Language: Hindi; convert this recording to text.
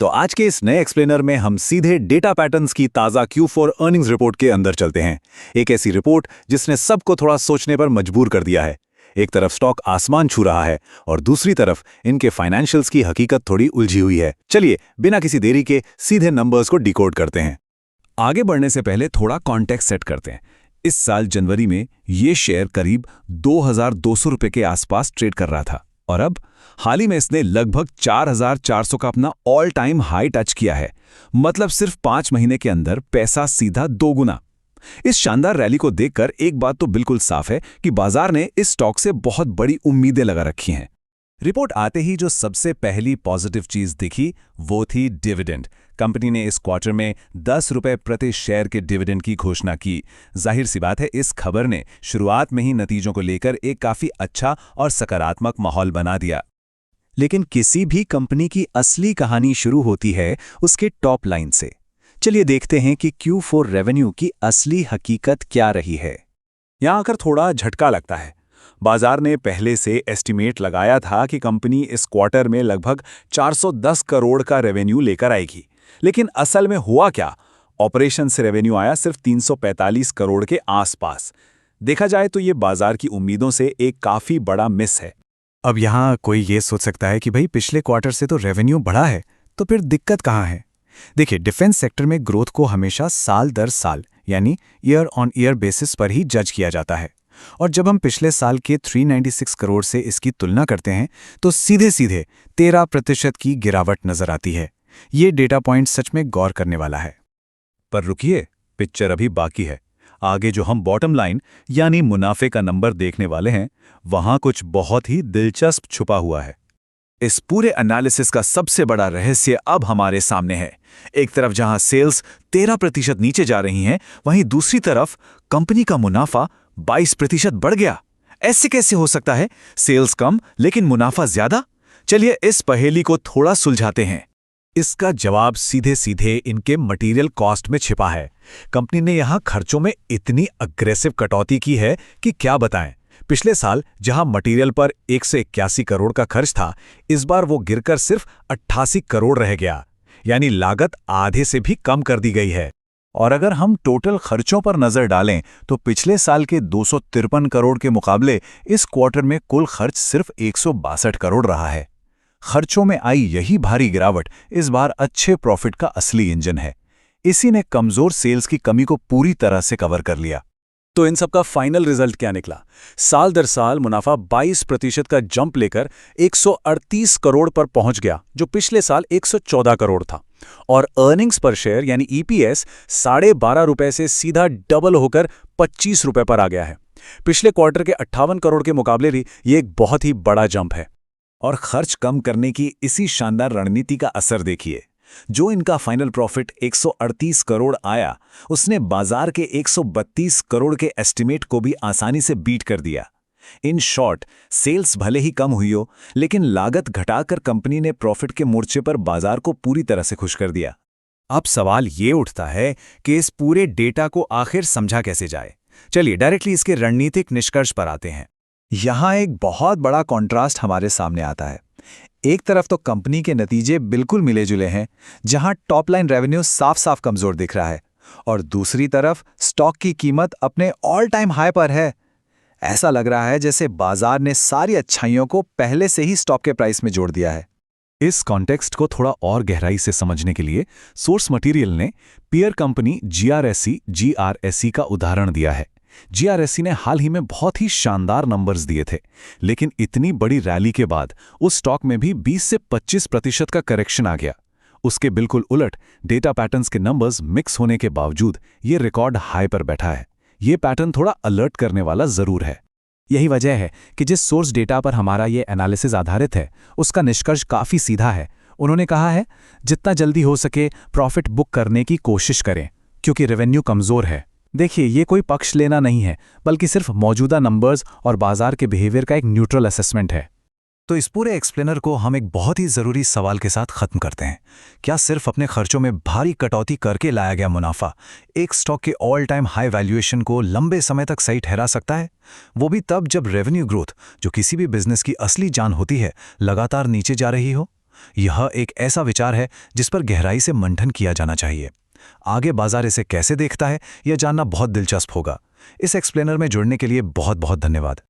तो आज के इस नए एक्सप्लेनर में हम सीधे डेटा पैटर्न्स की ताज़ा Q4 अर्निंग्स रिपोर्ट के अंदर चलते हैं। एक ऐसी रिपोर्ट जिसने सबको थोड़ा सोचने पर मजबूर कर दिया है। एक तरफ स्टॉक आसमान छू रहा है और दूसरी तरफ इनके फाइनेंशियल्स की हकीकत थोड़ी उलझी हुई है। चलिए बिना किसी देरी के सीधे नंबर्स को डिकोड करते हैं। आगे बढ़ने से पहले थोड़ा कॉन्टेक्स्ट सेट करते हैं। इस साल जनवरी में ये शेयर करीब 2200 रुपये के आसपास ट्रेड कर रहा था और अब हाल ही में इसने लगभग 4400 का अपना ऑल टाइम हाई टच किया है। मतलब सिर्फ 5 महीने के अंदर पैसा सीधा 2 गुना। इस शानदार रैली को देखकर एक बात तो बिल्कुल साफ है कि बाजार ने इस स्टॉक से बहुत बड़ी उम्मीदें लगा रखी हैं। रिपोर्ट आते ही जो सबसे पहली पॉजिटिव चीज दिखी वो थी डिविडेंड। कंपनी ने इस क्वार्टर में 10 रुपये प्रति शेयर के डिविडेंड की घोषणा की। जाहिर सी बात है इस खबर ने शुरुआत में ही नतीजों को लेकर एक काफी अच्छा और सकारात्मक माहौल बना दिया। लेकिन किसी भी कंपनी की असली कहानी शुरू होती है उसके टॉप लाइन से। चलिए देखते हैं कि Q4 रेवेन्यू की असली हकीकत क्या रही है। यहां आकर थोड़ा झटका लगता है। बाजार ने पहले से एस्टीमेट लगाया था कि कंपनी इस क्वार्टर में लगभग 410 करोड़ का रेवेन्यू लेकर आएगी, लेकिन असल में हुआ क्या? ऑपरेशन से रेवेन्यू आया सिर्फ 345 करोड़ के आसपास। देखा जाए तो ये बाजार की उम्मीदों से एक काफी बड़ा मिस है। अब यहाँ कोई ये सोच सकता है कि भाई पिछले क्वार्टर से तो रेवेन्यू बढ़ा है, तो फिर दिक्कत कहाँ है? देखिए, डिफेंस सेक्टर में ग्रोथ को हमेशा साल दर साल यानी ईयर ऑन ईयर बेसिस पर ही जज किया जाता है, और जब हम पिछले साल के 396 करोड़ से इसकी तुलना करते हैं तो सीधे सीधे 13% की गिरावट नजर आती है। ये डेटा पॉइंट सच में गौर करने वाला है। पर रुकिए, पिक्चर अभी बाकी है। आगे जो हम बॉटम लाइन यानी मुनाफे का नंबर देखने वाले हैं, वहां कुछ बहुत ही दिलचस्प छुपा हुआ है। इस पूरे एनालिसिस का सबसे बड़ा रहस्य अब हमारे सामने है। एक तरफ जहां सेल्स 13% नीचे जा रही हैं, वहीं दूसरी तरफ कंपनी का मुनाफा 22% बढ़ गया। ऐसे कैसे हो सकता है? सेल्स कम लेकिन मुनाफा ज्यादा। चलिए इस पहेली को थोड़ा सुलझाते हैं। इसका जवाब सीधे सीधे इनके मटेरियल कॉस्ट में छिपा है। कंपनी ने यहां खर्चों में इतनी अग्रेसिव कटौती की है कि क्या बताएं। पिछले साल जहां मटेरियल पर 181 करोड़ का खर्च था, इस बार वो गिरकर सिर्फ 88 करोड़ रह गया, यानी लागत आधे से भी कम कर दी गई है। और अगर हम टोटल खर्चों पर नजर डालें तो पिछले साल के 253 करोड़ के मुकाबले इस क्वार्टर में कुल खर्च सिर्फ 162 करोड़ रहा है। खर्चों में आई यही भारी गिरावट इस बार अच्छे प्रॉफिट का असली इंजन है। इसी ने कमजोर सेल्स की कमी को पूरी तरह से कवर कर लिया। तो इन सब का फाइनल रिजल्ट क्या निकला? साल दर साल मुनाफा 22% का जंप लेकर 138 करोड़ पर पहुंच गया, जो पिछले साल 114 करोड़ था। और अर्निंग्स पर शेयर यानी EPS 12.5 रुपए से सीधा डबल होकर 25 रुपए पर आ गया है। पिछले क्वार्टर के 58 करोड़ के मुकाबले भी ये एक बहुत ही बड़ा जंप है। और खर्च कम करने की इसी शानदार रणनीति का असर देखिए। जो इनका फाइनल प्रॉफिट 138 करोड़ आया, उसने बाजार के 132 करोड़ के एस्टीमेट को भी आसानी से बीट कर दिया। इन शॉर्ट, सेल्स भले ही कम हुई हो, लेकिन लागत घटाकर कंपनी ने प्रॉफिट के मोर्चे पर बाजार को पूरी तरह से खुश कर दिया। अब सवाल ये उठता है कि इस पूरे डेटा को आखिर समझा कैसे जाए। चलिए डायरेक्टली इसके रणनीतिक निष्कर्ष पर आते हैं। यहां एक बहुत बड़ा कॉन्ट्रास्ट हमारे सामने आता है। एक तरफ तो कंपनी के नतीजे बिल्कुल मिले जुले हैं, जहां टॉप लाइन रेवेन्यू साफ साफ कमजोर दिख रहा है, और दूसरी तरफ स्टॉक की कीमत अपने ऑल टाइम हाई पर है। ऐसा लग रहा है जैसे बाजार ने सारी अच्छाइयों को पहले से ही स्टॉक के प्राइस में जोड़ दिया है। इस कॉन्टेक्स्ट को थोड़ा और गहराई से समझने के लिए सोर्स मटेरियल ने पीयर कंपनी GRSE का उदाहरण दिया है। GRSE ने हाल ही में बहुत ही शानदार नंबर्स दिए थे, लेकिन इतनी बड़ी रैली के बाद उस स्टॉक में भी 20 से 25% का करेक्शन आ गया। उसके बिल्कुल उलट डेटा पैटर्न्स के नंबर्स मिक्स होने के बावजूद ये रिकॉर्ड हाई पर बैठा है। ये पैटर्न थोड़ा अलर्ट करने वाला जरूर है। यही वजह है कि जिस सोर्स डेटा पर हमारा ये एनालिसिस आधारित है, उसका निष्कर्ष काफ़ी सीधा है। उन्होंने कहा है, जितना जल्दी हो सके प्रॉफिट बुक करने की कोशिश करें, क्योंकि रेवेन्यू कमज़ोर है। देखिए, ये कोई पक्ष लेना नहीं है, बल्कि सिर्फ मौजूदा नंबर्स और बाजार के बिहेवियर का एक न्यूट्रल असेसमेंट है। तो इस पूरे एक्सप्लेनर को हम एक बहुत ही ज़रूरी सवाल के साथ ख़त्म करते हैं। क्या सिर्फ अपने खर्चों में भारी कटौती करके लाया गया मुनाफा एक स्टॉक के ऑल टाइम हाई वैल्यूएशन को लंबे समय तक सही ठहरा सकता है? वो भी तब जब रेवेन्यू ग्रोथ, जो किसी भी बिजनेस की असली जान होती है, लगातार नीचे जा रही हो। यह एक ऐसा विचार है जिस पर गहराई से मंथन किया जाना चाहिए। आगे बाजार इसे कैसे देखता है, यह जानना बहुत दिलचस्प होगा। इस एक्सप्लेनर में जुड़ने के लिए बहुत बहुत धन्यवाद।